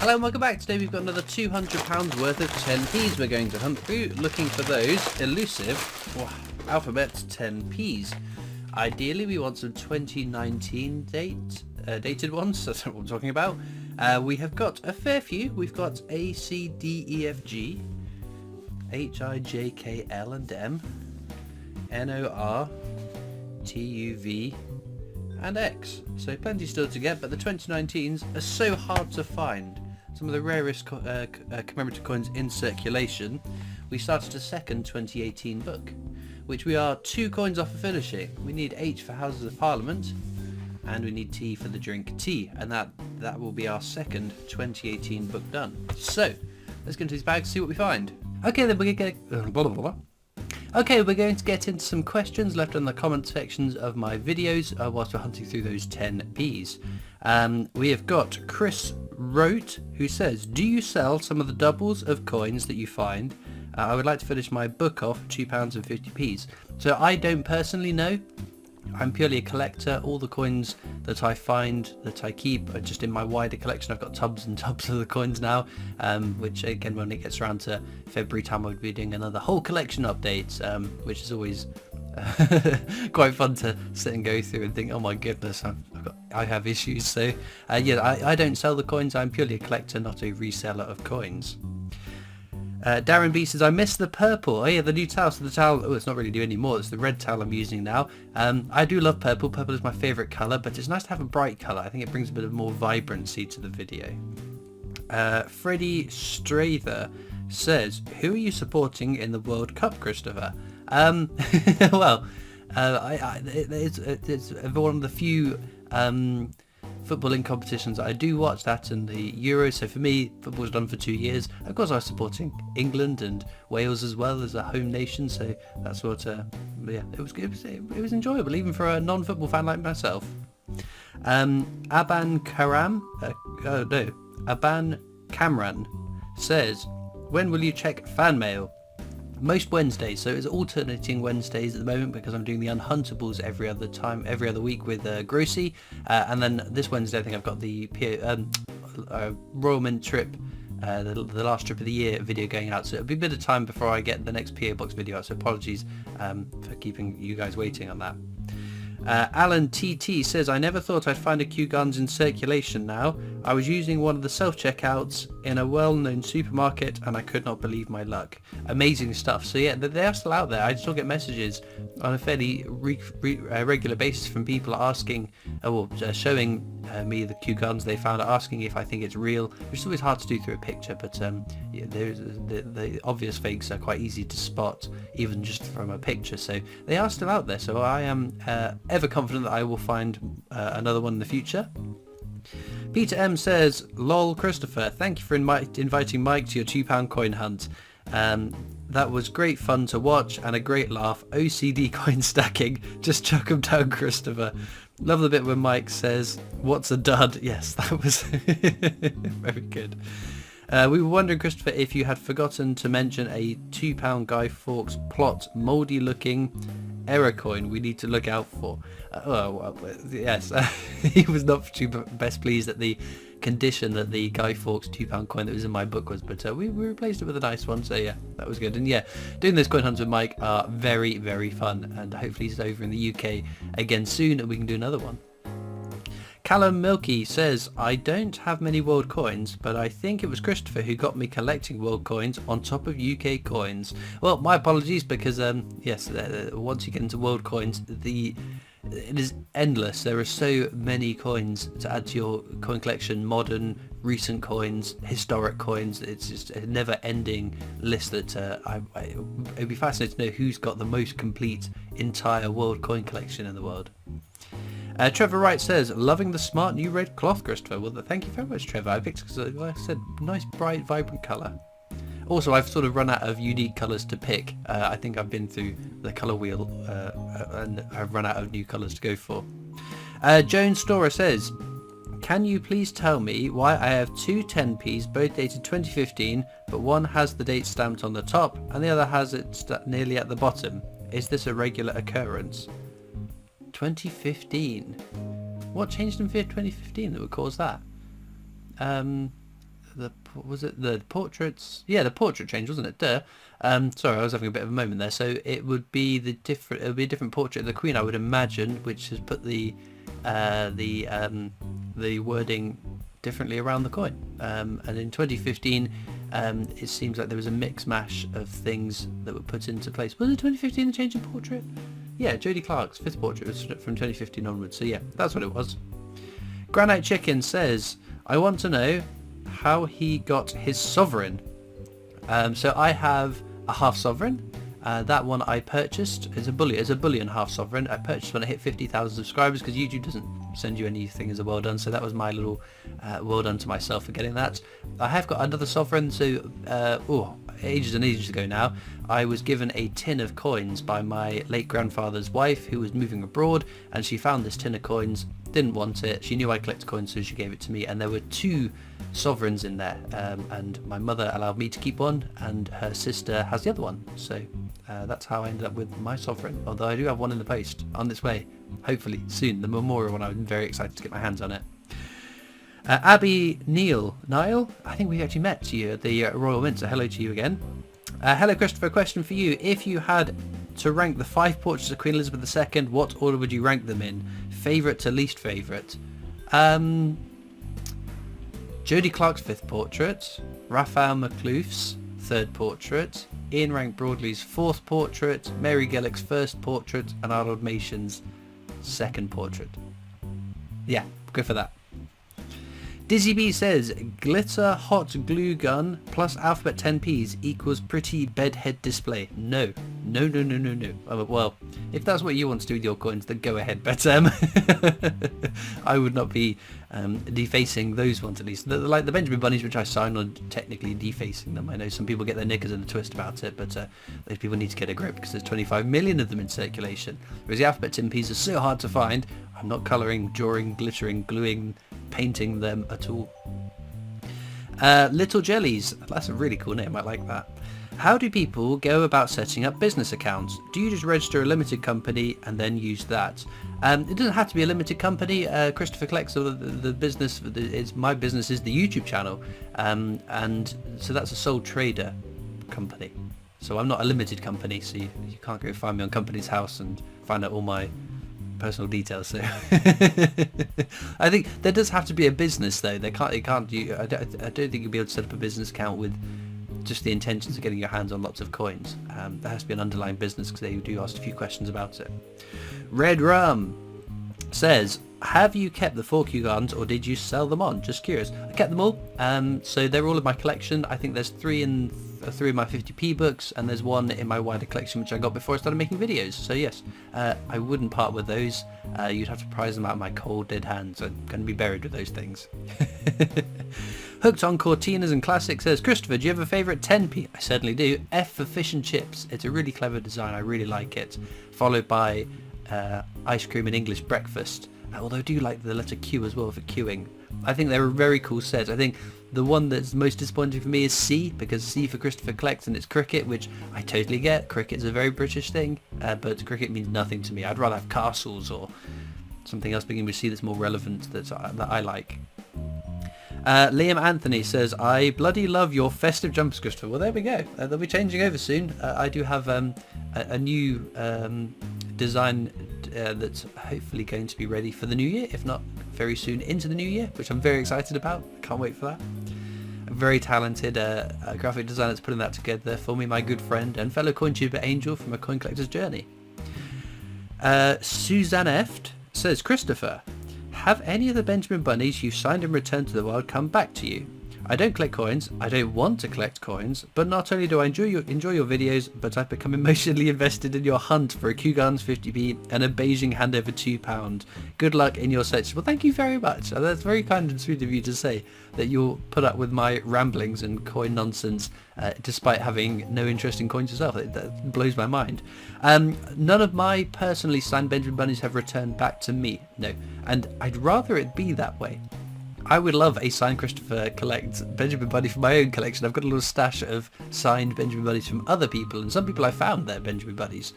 Hello and welcome back. Today we've got another £200 worth of 10p's we're going to hunt through, looking for those elusive alphabet 10p's. Ideally we want some 2019 dated ones, that's what I'm talking about. We have got a fair few. We've got A, C, D, E, F, G, H, I, J, K, L and M, N, O, R, T, U, V and X. So plenty still to get, but the 2019s are so hard to find. Some of the rarest commemorative coins in circulation. We started a second 2018 book, which we are 2 coins off of finishing. We need H for Houses of Parliament, and we need T for the drink tea, and that will be our second 2018 book done. So let's get into these bags, see what we find. Okay, then we're going to get into some questions left in the comment sections of my videos whilst we're hunting through those 10p's. We have got Chris Wrote, who says, do you sell some of the doubles of coins that you find? I would like to finish my book off £2.50. So I don't personally know. I'm purely a collector. All the coins that I find, that I keep, are just in my wider collection. I've got tubs and tubs of the coins now, which again, when it gets around to February time, I'll be doing another whole collection update, which is always quite fun to sit and go through and think, oh my goodness, I have issues. So yeah, I don't sell the coins. I'm purely a collector, not a reseller of coins. Darren B says, I miss the purple. Oh yeah, the new towel. So the towel, it's not really new anymore. It's the red towel I'm using now. I do love purple. Purple is my favourite colour, but it's nice to have a bright colour. I think it brings a bit of more vibrancy to the video. Freddie Strather says, who are you supporting in the World Cup, Christopher? Well, it's one of the few footballing competitions I do watch, that and the Euros. So for me, football's done for 2 years. Of course I was supporting England and Wales as well as a home nation, so that's what yeah, it was enjoyable even for a non-football fan like myself. Aban Kamran says, when will you check fan mail? Most Wednesdays, so it's alternating Wednesdays at the moment because I'm doing the Unhuntables every other week with Grossy, and then this Wednesday I think I've got the Royal Mint trip, the last trip of the year video going out, so it'll be a bit of time before I get the next PO Box video out, so apologies for keeping you guys waiting on that. Alan TT says, I never thought I'd find a Q Guns in circulation now. I was using one of the self-checkouts in a well-known supermarket and I could not believe my luck. Amazing stuff. So yeah, they are still out there. I still get messages on a fairly regular basis from people asking, showing me the Q Guns they found, asking if I think it's real, which is always hard to do through a picture, but yeah, the obvious fakes are quite easy to spot even just from a picture, so they are still out there. So I am ever confident that I will find another one in the future. Peter M says, lol Christopher, thank you for inviting Mike to your £2 coin hunt. That was great fun to watch and a great laugh. OCD coin stacking, just chuck them down, Christopher. Love the bit when Mike says, what's a dud? Yes, that was very good. We were wondering, Christopher, if you had forgotten to mention a £2 Guy Fawkes plot mouldy looking error coin we need to look out for. Yes, he was not too best pleased at the condition that the Guy Fawkes £2 coin that was in my book was, but we replaced it with a nice one, so yeah, that was good. And yeah, doing those coin hunts with Mike are very, very fun, and hopefully he's over in the UK again soon and we can do another one. Callum Milky says, I don't have many world coins, but I think it was Christopher who got me collecting world coins on top of UK coins. Well, my apologies, because yes, once you get into world coins, it is endless. There are so many coins to add to your coin collection, modern, recent coins, historic coins. It's just a never-ending list that it'd be fascinating to know who's got the most complete entire world coin collection in the world. Trevor Wright says, loving the smart new red cloth, Christopher. Well, thank you very much, Trevor. I picked, like I said, nice, bright, vibrant colour. Also, I've sort of run out of unique colours to pick. I think I've been through the colour wheel and I've run out of new colours to go for. Joan Storer says, can you please tell me why I have two 10p's, both dated 2015, but one has the date stamped on the top and the other has it nearly at the bottom? Is this a regular occurrence? 2015. What changed in 2015 that would cause that? was it the portraits? Yeah, the portrait change, wasn't it? Duh. Sorry, I was having a bit of a moment there. So it would be it would be a different portrait of the Queen, I would imagine, which has put the wording differently around the coin. And in 2015, it seems like there was a mix mash of things that were put into place. Was it 2015 the change in portrait? Yeah, Jodie Clark's 5th portrait was from 2015 onwards. So yeah, that's what it was. Granite Chicken says, I want to know how he got his sovereign. So I have a half sovereign. That one I purchased. It's a bullion half sovereign. I purchased when I hit 50,000 subscribers because YouTube doesn't send you anything as a well done. So that was my little well done to myself for getting that. I have got another sovereign. So ages and ages ago now, I was given a tin of coins by my late grandfather's wife who was moving abroad, and she found this tin of coins, didn't want it. She knew I collected coins, so she gave it to me, and there were 2 sovereigns in there, and my mother allowed me to keep one, and her sister has the other one. So that's how I ended up with my sovereign, although I do have one in the post on its way, hopefully soon, the memorial one. I'm very excited to get my hands on it. Abby Niall, I think we actually met you at the Royal Mint, so hello to you again. Hello Christopher, question for you. If you had to rank the 5 portraits of Queen Elizabeth II, what order would you rank them in? Favourite to least favourite? Jodie Clark's 5th portrait, Raphael McLouth's 3rd portrait, Ian Rank Broadley's 4th portrait, Mary Gillick's 1st portrait, and Arnold Mason's 2nd portrait. Yeah, go for that. Dizzy B says, glitter hot glue gun plus alphabet 10p's equals pretty bedhead display. No. Well, if that's what you want to do with your coins, then go ahead, but I would not be defacing those ones, at least. Like the Benjamin Bunnies, which I signed on, technically defacing them. I know some people get their knickers in a twist about it, but those people need to get a grip because there's 25 million of them in circulation. Whereas the alphabet 10p's are so hard to find, I'm not colouring, drawing, glittering, gluing, painting them at all. Little Jellies, that's a really cool name, I like that. How do people go about setting up business accounts? Do you just register a limited company and then use that? It doesn't have to be a limited company. Christopher Collects, the business, my business is the YouTube channel, and so that's a sole trader company. So I'm not a limited company, so you can't go find me on Company's House and find out all my personal details. So I think there does have to be a business though. I don't think you'll be able to set up a business account with just the intentions of getting your hands on lots of coins. There has to be an underlying business because they do ask a few questions about it. Red Rum says, have you kept the 4Q gardens or did you sell them on? Just curious. I kept them all, so they're all in my collection. I think there's 3 in my 50p books, and there's 1 in my wider collection which I got before I started making videos. So yes, I wouldn't part with those. You'd have to prize them out of my cold dead hands. I'm going to be buried with those things. Hooked on Cortinas and Classics says, Christopher, do you have a favourite 10p? I certainly do. F for fish and chips. It's a really clever design. I really like it. Followed by ice cream and English breakfast. Although I do like the letter Q as well for queuing. I think they're a very cool set. I think the one that's most disappointing for me is C, because C for Christopher Collects and it's cricket, which I totally get. Cricket is a very British thing, but cricket means nothing to me. I'd rather have castles or something else beginning with C that's more relevant that I like. Liam Anthony says, I bloody love your festive jumpers, Christopher. Well, there we go. They'll be changing over soon. I do have a new design that's hopefully going to be ready for the new year, if not very soon into the new year, which I'm very excited about. Can't wait for that. A very talented graphic designer that's putting that together for me, my good friend and fellow CoinTuber Angel from A Coin Collector's Journey. Suzanne Eft says, Christopher, have any of the Benjamin Bunnies you signed and returned to the wild come back to you? I don't collect coins, I don't want to collect coins, but not only do I enjoy your videos, but I've become emotionally invested in your hunt for a Kew Gardens 50p and a Beijing hand over £2. Good luck in your search. Well, thank you very much. That's very kind and sweet of you to say that you'll put up with my ramblings and coin nonsense despite having no interest in coins yourself. That blows my mind. None of my personally signed Benjamin Bunnies have returned back to me, no, and I'd rather it be that way. I would love a signed Christopher Collects Benjamin Bunny from my own collection. I've got a little stash of signed Benjamin Bunnies from other people, and some people I found their Benjamin Bunnies,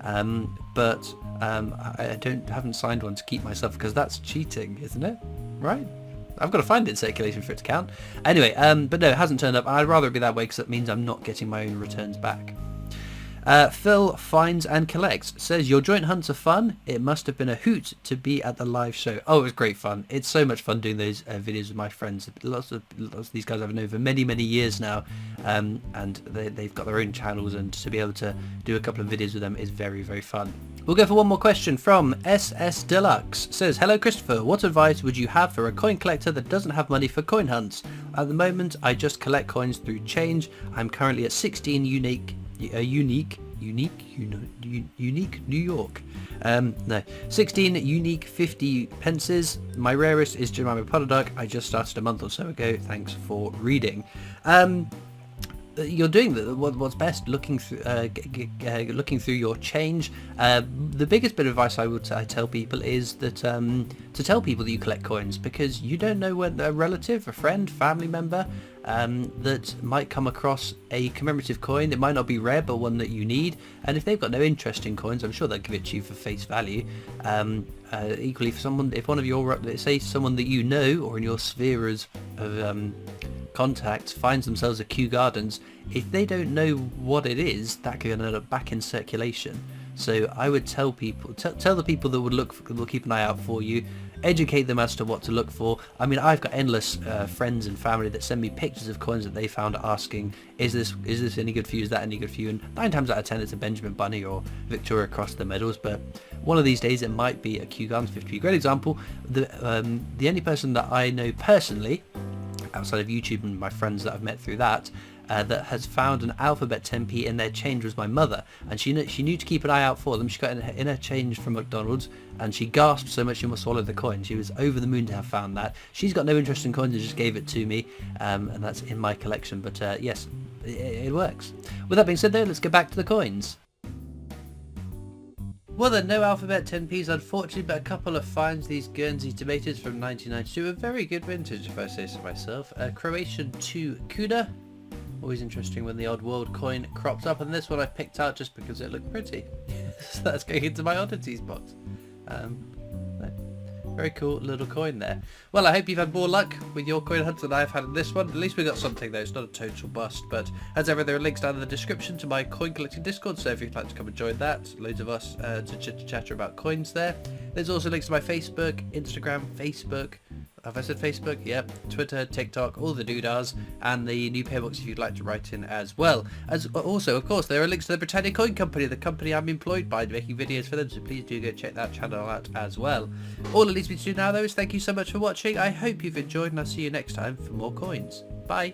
but I haven't signed one to keep myself because that's cheating, isn't it? Right? I've got to find it in circulation for it to count. Anyway, but no, it hasn't turned up. I'd rather it be that way because that means I'm not getting my own returns back. Phil finds and collects says, your joint hunts are fun. It must have been a hoot to be at the live show. Oh, it was great fun. It's so much fun doing those videos with my friends. Lots of these guys I've known over many years now, and they've got their own channels, and to be able to do a couple of videos with them is very fun. We'll go for one more question from SS Deluxe. Says, hello Christopher, what advice would you have for a coin collector that doesn't have money for coin hunts? At the moment I just collect coins through change. I'm currently at 16 unique New York. No, 16 unique 50 pences. My rarest is Jemima Podduck. I just started a month or so ago. Thanks for reading. You're doing what's best, looking through your change. The biggest bit of advice I tell people is that to tell people that you collect coins, because you don't know when a relative, a friend, family member that might come across a commemorative coin. It might not be rare, but one that you need, and if they've got no interest in coins, I'm sure they'll give it to you for face value. Equally, for someone, if one of your, say someone that you know or in your sphere of contacts finds themselves at Kew Gardens, if they don't know what it is, that could end up back in circulation. So I would tell people, tell the people that will keep an eye out for you, educate them as to what to look for. I mean, I've got endless friends and family that send me pictures of coins that they found, asking, is this any good for you, is that any good for you? And 9 times out of 10 it's a Benjamin Bunny or Victoria Cross the medals, but one of these days it might be a Kew Gardens 50p. Great example, the only person that I know personally outside of YouTube and my friends that I've met through that, that has found an alphabet 10p in their change was my mother, and she knew to keep an eye out for them. She got in her change from McDonald's, and she gasped so much she almost swallowed the coin. She was over the moon to have found that. She's got no interest in coins and just gave it to me, and that's in my collection. But yes, it works. With that being said though, let's get back to the coins. Well then, no alphabet 10p's unfortunately, but a couple of finds. These Guernsey tomatoes from 1992, a very good vintage if I say so myself. Croatian 2 Kuna, always interesting when the odd world coin crops up, and this one I picked out just because it looked pretty. So that's going into my oddities box. Very cool little coin there. Well, I hope you've had more luck with your coin hunts than I've had in this one. At least we got something though. It's not a total bust, but as ever, there are links down in the description to my coin collecting Discord, so if you'd like to come and join that, loads of us to chatter about coins there. There's also links to my Facebook, Instagram, have I said Facebook? Yep. Twitter, TikTok, all the doodahs, and the new pay box if you'd like to write in as well. As also, of course, there are links to the Britannia Coin Company, the company I'm employed by, making videos for them, so please do go check that channel out as well. All it leaves me to do now though is thank you so much for watching. I hope you've enjoyed, and I'll see you next time for more coins. Bye.